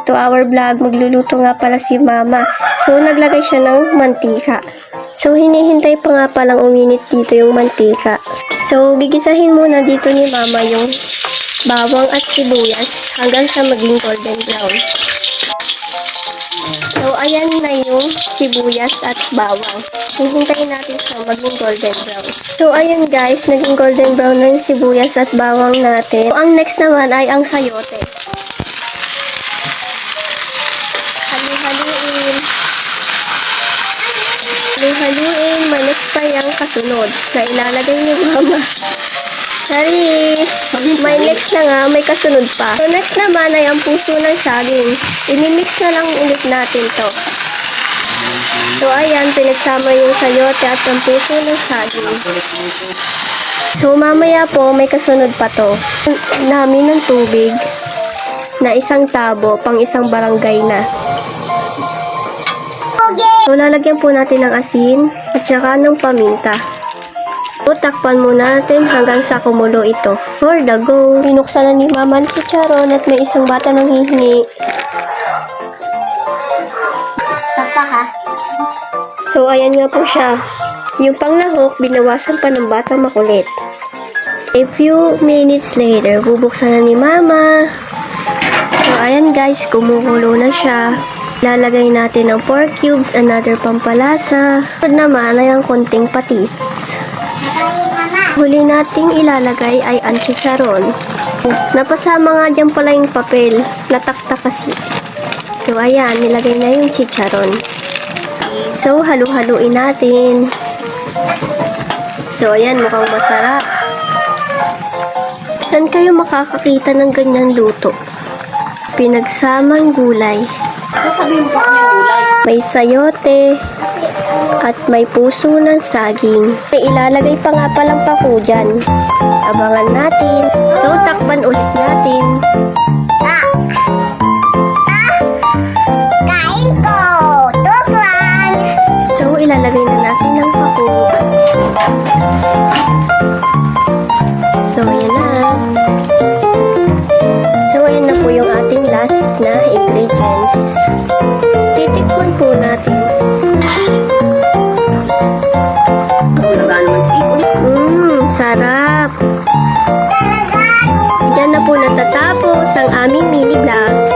To our vlog, magluluto nga pala si Mama. So, naglagay siya ng mantika. So, hinihintay pa nga palang uminit dito yung mantika. So, gigisahin muna dito ni Mama yung bawang at sibuyas hanggang sa maging golden brown. So, ayan na yung sibuyas at bawang. Hihintayin natin siya maging golden brown. So, ayan guys, naging golden brown na yung sibuyas at bawang natin. So, ang next naman ay ang sayote. Halu-haluin. Halu-haluin. May next pa yung kasunod na ilalagay ni Mama. Charis! May next na nga, may kasunod pa. So, next naman ay ang puso ng saging. Imimix na lang ulit natin to. So, ayan, pinagsama yung sayote at ang puso ng saging. So, mamaya po, may kasunod pa to. Namin ng tubig na isang tabo, pang isang barangay na. So, lalagyan po natin ng asin at saka ng paminta. So, takpan muna natin hanggang sa kumulo ito. For the go. Pinuksan na ni Mama si Charon at may isang bata nang hihingi. Papa ha? So, ayan nga po siya. Yung panglahok, binawasan pa ng bata makulit. A few minutes later, bubuksan na ni Mama. So, ayan guys, kumukulo na siya. Lalagay natin ng 4 cubes, another pampalasa. At naman ay ang konting patis. Huli nating ilalagay ay ang chicharon. Napasama nga dyan pala yung papel. Nataktak kasi. So, ayan, nilagay na yung chicharon. So, halu-haluin natin. So, ayan, mukhang masarap. Saan kayo makakakita ng ganyang luto? Pinagsamang gulay. Sasabihin mo pa kami gulay. May sayote at may puso ng saging. May ilalagay pa nga palang pako dyan. Abangan natin. So, takpan ulit natin. Kain ko! Tuklan! So, ilalagay na natin ang pako. So, ayan na. So, ayan na po yung ating last na ingredients. Titikman po natin. Sarap! Diyan na po natatapos ang aming mini vlog.